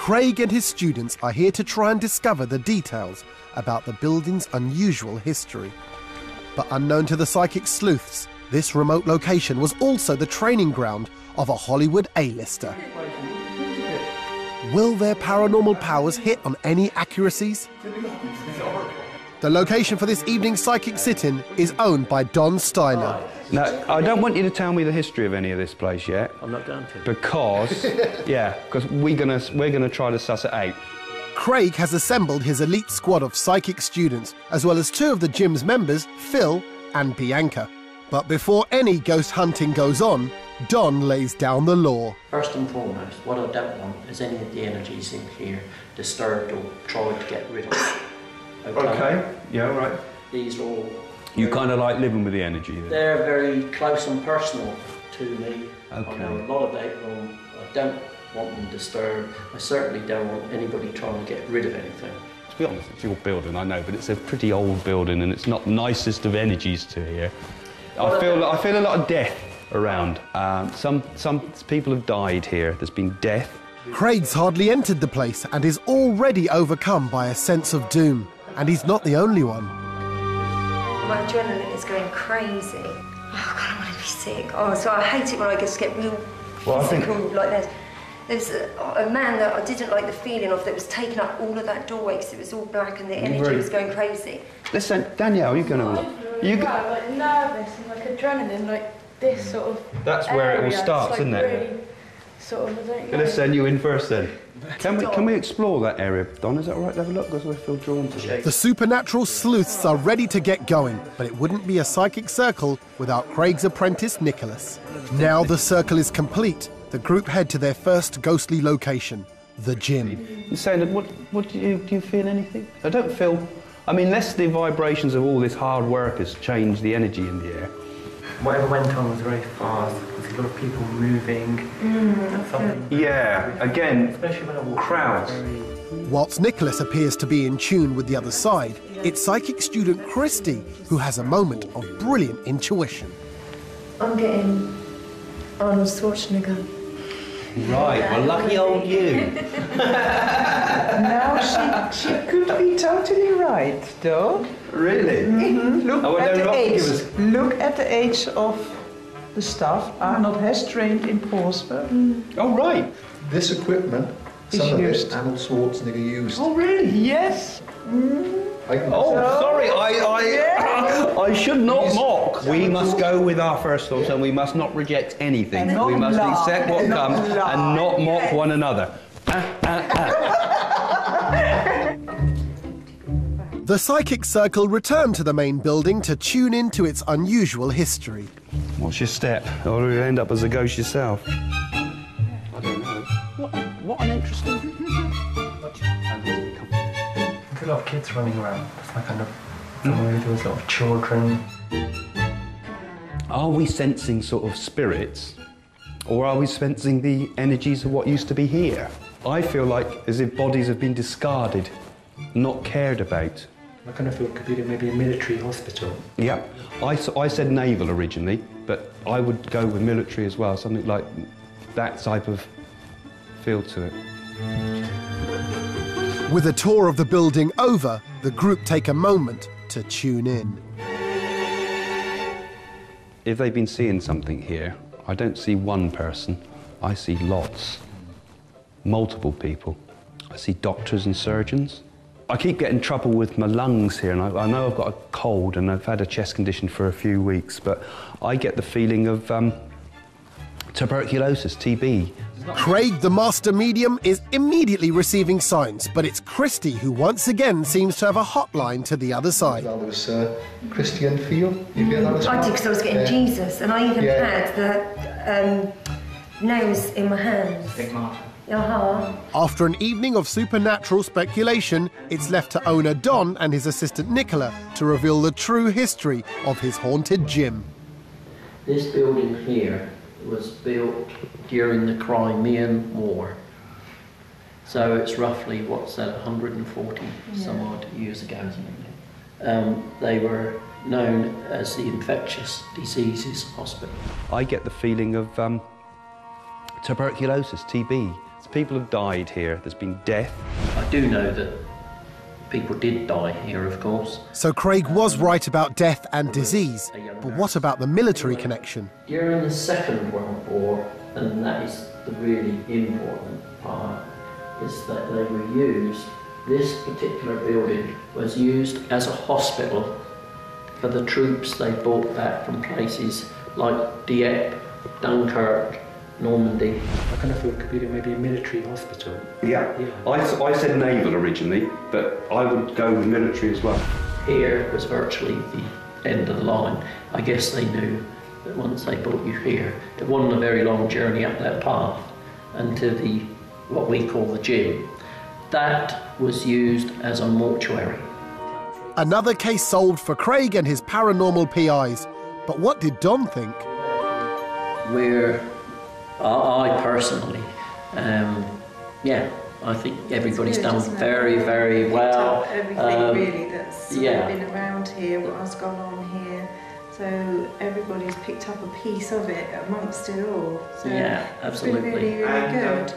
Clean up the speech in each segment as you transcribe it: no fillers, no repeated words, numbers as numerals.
Craig and his students are here to try and discover the details about the building's unusual history. But unknown to the psychic sleuths, this remote location was also the training ground of a Hollywood A-lister. Will their paranormal powers hit on any accuracies? The location for this evening's psychic sit-in is owned by Don Steiner. No, I don't want you to tell me the history of any of this place yet. I'm not going to. Because, because we're gonna try to suss it out. Craig has assembled his elite squad of psychic students, as well as two of the gym's members, Phil and Bianca. But before any ghost hunting goes on, Don lays down the law. First and foremost, what I don't want is any of the energies in here disturbed or tried to get rid of. Okay, yeah, right. These are all... You kind of like living with the energy then? They're very close and personal to me. Okay. I know a lot about them. I don't want them disturbed. I certainly don't want anybody trying to get rid of anything. To be honest, it's your building, I know, but it's a pretty old building and it's not the nicest of energies to here. I feel a lot of death around. Some people have died here. There's been death. Craig's hardly entered the place and is already overcome by a sense of doom. And he's not the only one. My adrenaline is going crazy. Oh God, I want to be sick. Oh, so I hate it when I just get real physical like this. There's a man that I didn't like the feeling of that was taking up all of that doorway because it was all black and the energy was going crazy. Listen, Danielle, you're going to look. You got like nervous and like adrenaline, like this sort of. That's where it all starts, like isn't it? really sort of, I don't know. Let's send you in first then. Can we explore that area, Don? Is that all right to have a look? Because we feel drawn to it. The supernatural sleuths are ready to get going, but it wouldn't be a psychic circle without Craig's apprentice, Nicholas. Now the circle is complete, the group head to their first ghostly location, the gym. You're saying that, what do you feel anything? I don't feel... I mean, unless the vibrations of all this hard work has changed the energy in the air. Whatever went on was very fast. There's a lot of people moving. Yeah, again, especially when I walk crowds. Whilst Nicholas appears to be in tune with the other side, it's psychic student Christy who has a moment of brilliant intuition. I'm getting Arnold Schwarzenegger. Right, well, lucky old you. Now, she could be totally right, though. Really? Mm-hmm. Look at the age of the staff. Arnold has trained in Portsmouth. Oh, right. This equipment, some of it, Arnold Schwarzenegger used. Oh, really? Yes. Sorry, I should not mock. We must go with our first thoughts and we must not reject anything. We must accept what comes and not mock one another. The psychic circle returned to the main building to tune into its unusual history. What's your step? Or you'll end up as a ghost yourself. I don't know. What an interesting... There's a lot of kids running around. It's like a movie, there was a lot of children. Are we sensing sort of spirits? Or are we sensing the energies of what used to be here? I feel like as if bodies have been discarded, not cared about. I kind of feel it could be maybe a military hospital. Yeah, I said naval originally, but I would go with military as well, something like that type of feel to it. With a tour of the building over, the group take a moment to tune in. If they've been seeing something here, I don't see one person, I see lots. Multiple people. I see doctors and surgeons. I keep getting trouble with my lungs here, and I know I've got a cold and I've had a chest condition for a few weeks, but I get the feeling of tuberculosis, TB. Craig, the master medium, is immediately receiving signs, but it's Christy who once again seems to have a hotline to the other side. Well, there was Christian feel. You get that as well? I did, because I was getting Jesus, and I even had the nails in my hands. After an evening of supernatural speculation, it's left to owner Don and his assistant Nicola to reveal the true history of his haunted gym. This building here was built during the Crimean War. So it's roughly, what's that, 140 some odd years ago, isn't it? They were known as the Infectious Diseases Hospital. I get the feeling of tuberculosis, TB. People have died here. There's been death. I do know that people did die here, of course. So Craig was right about death and disease, but what about the military connection? During the Second World War, and that is the really important part, is that they were used, this particular building was used as a hospital for the troops they brought back from places like Dieppe, Dunkirk, Normandy. I kind of thought it could be maybe a military hospital. Yeah. I said naval originally, but I would go with military as well. Here was virtually the end of the line. I guess they knew that once they brought you here, it wasn't a very long journey up that path and to the, what we call the gym. That was used as a mortuary. Another case solved for Craig and his paranormal PIs. But what did Don think? I personally, I think everybody's done very, very well. Everything really that's been around here, what has gone on here. So everybody's picked up a piece of it amongst it all. So yeah, absolutely. It's been really, really good.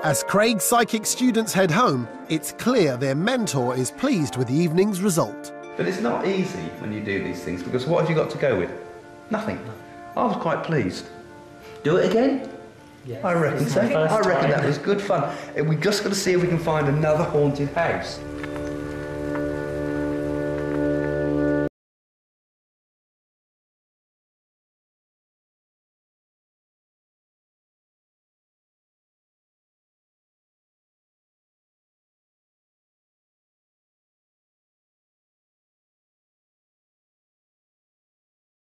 As Craig's psychic students head home, it's clear their mentor is pleased with the evening's result. But it's not easy when you do these things, because what have you got to go with? Nothing. I was quite pleased. Do it again? Yes. I reckon so. I reckon that was good fun. We've just got to see if we can find another haunted house.